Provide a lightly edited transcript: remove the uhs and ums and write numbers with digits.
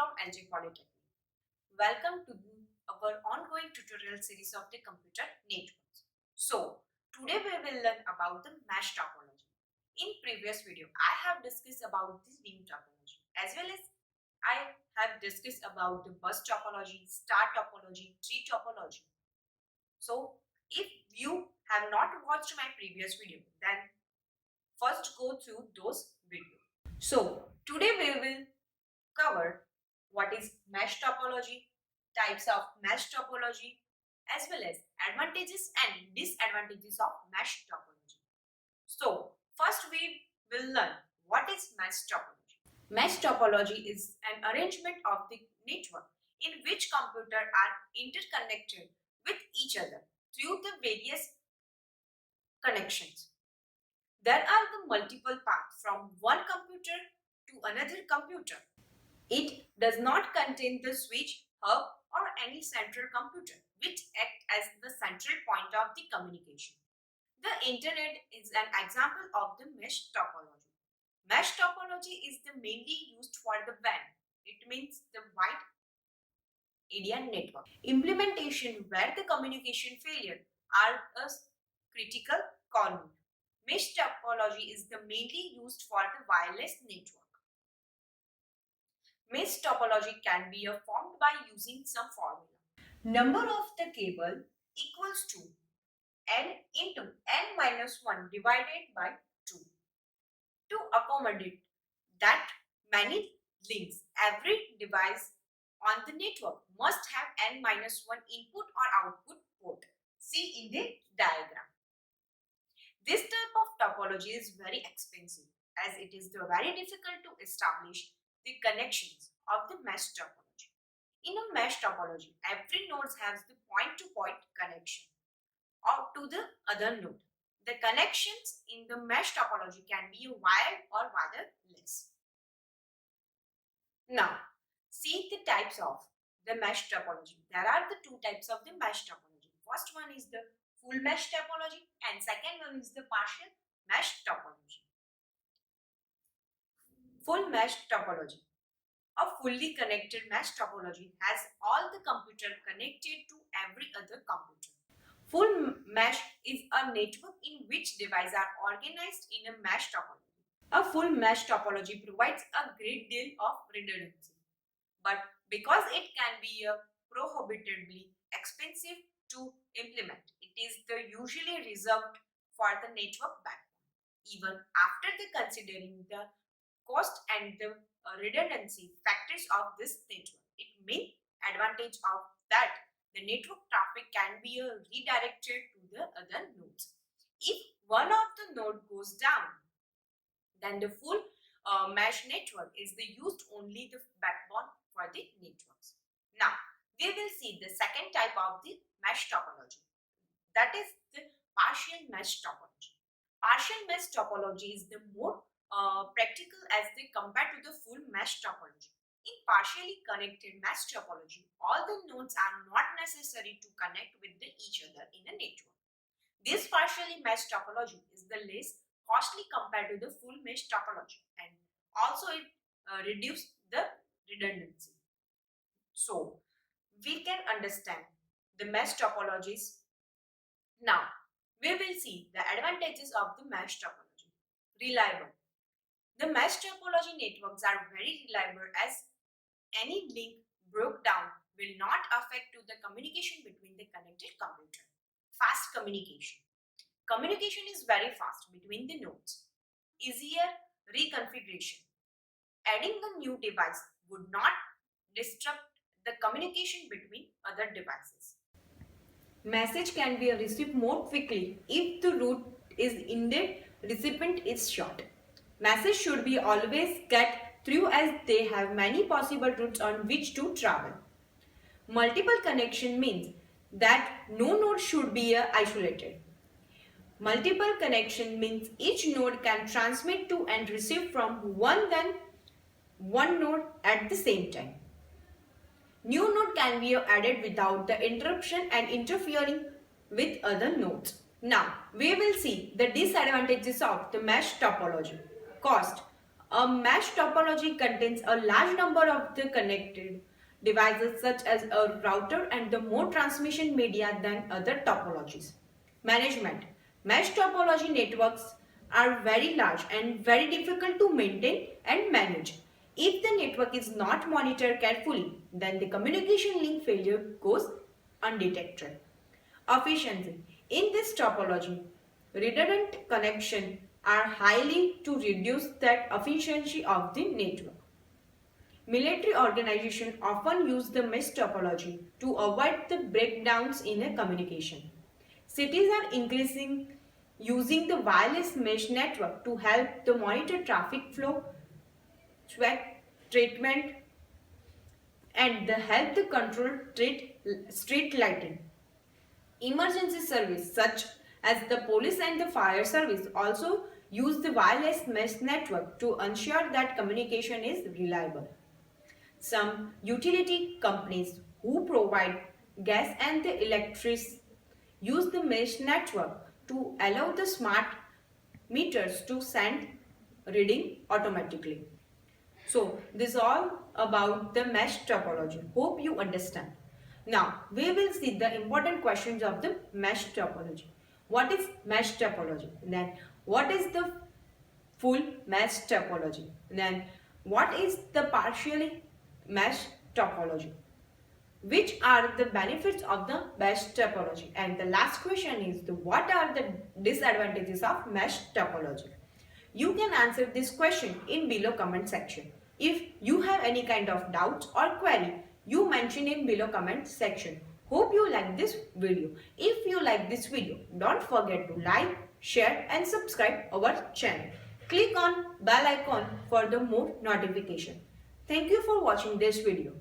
from LJ Polytechnic. Welcome to our ongoing tutorial series of the computer networks. So, today we will learn about the mesh topology. In previous video, I have discussed about the ring topology as well as I have discussed about the bus topology, star topology, tree topology. So, if you have not watched my previous video, then first go through those videos. So, today we will cover what is mesh topology, types of mesh topology, as well as advantages and disadvantages of mesh topology. So, first we will learn what is mesh topology. Mesh topology is an arrangement of the network in which computers are interconnected with each other through the various connections. There are the multiple paths from one computer to another computer. It does not contain the switch, hub, or any central computer, which act as the central point of the communication. The internet is an example of the mesh topology. Mesh topology is the mainly used for the WAN. It means the wide area network. Implementation where the communication failure are a critical call. Mesh topology is the mainly used for the wireless network. Mesh topology can be formed by using some formula. Number of the cable equals to n into n minus 1 divided by 2. To accommodate that many links, every device on the network must have n minus 1 input or output port. See in the diagram. This type of topology is very expensive as it is very difficult to establish the connections of the mesh topology. In a mesh topology, every node has the point-to-point connection or to the other node. The connections in the mesh topology can be wired or wireless. Now, see the types of the mesh topology. There are the two types of the mesh topology. First one is the full mesh topology and second one is the partial mesh topology. Full mesh topology. A fully connected mesh topology has all the computer connected to every other computer. Full mesh is a network in which devices are organized in a mesh topology. A full mesh topology provides a great deal of redundancy, but because it can be prohibitively expensive to implement, it is usually reserved for the network backbone. Even after considering the cost and the redundancy factors of this network, it may advantage of that the network traffic can be redirected to the other nodes. If one of the node goes down, then the full mesh network is used only the backbone for the networks. Now, we will see the second type of the mesh topology. That is the partial mesh topology. Partial mesh topology is the more practical as they compare to the full mesh topology. In partially connected mesh topology, all the nodes are not necessary to connect with each other in a network. This partially mesh topology is the less costly compared to the full mesh topology, and also it reduces the redundancy. So, we can understand the mesh topologies. Now, we will see the advantages of the mesh topology. Reliable. The mesh topology networks are very reliable as any link broke down will not affect to the communication between the connected computer. Fast communication. Communication is very fast between the nodes. Easier reconfiguration. Adding a new device would not disrupt the communication between other devices. Message can be received more quickly if the route is ended, recipient is short. Message should be always get through as they have many possible routes on which to travel. Multiple connection means that no node should be isolated. Multiple connection means each node can transmit to and receive from one node at the same time. New node can be added without the interruption and interfering with other nodes. Now, we will see the disadvantages of the mesh topology. Cost. A mesh topology contains a large number of the connected devices such as a router and the more transmission media than other topologies. Management. Mesh topology networks are very large and very difficult to maintain and manage. If the network is not monitored carefully, then the communication link failure goes undetected. Efficiency. In this topology, redundant connections are highly to reduce that efficiency of the network. Military organizations often use the mesh topology to avoid the breakdowns in a communication. Cities are increasing using the wireless mesh network to help to monitor traffic flow, sweat treatment, and the help to control street lighting. Emergency service such as the police and the fire service also use the wireless mesh network to ensure that communication is reliable. Some utility companies who provide gas and the electricity use the mesh network to allow the smart meters to send reading automatically. So this is all about the mesh topology. Hope you understand. Now we will see the important questions of the mesh topology. What is mesh topology? Then what is the full mesh topology? Then what is the partially mesh topology? Which are the benefits of the mesh topology? And the last question is what are the disadvantages of mesh topology? You can answer this question in below comment section. If you have any kind of doubts or query, you mention in below comment section. Hope you like this video. If you like this video, don't forget to like, share and subscribe our channel. Click on bell icon for the more notification. Thank you for watching this video.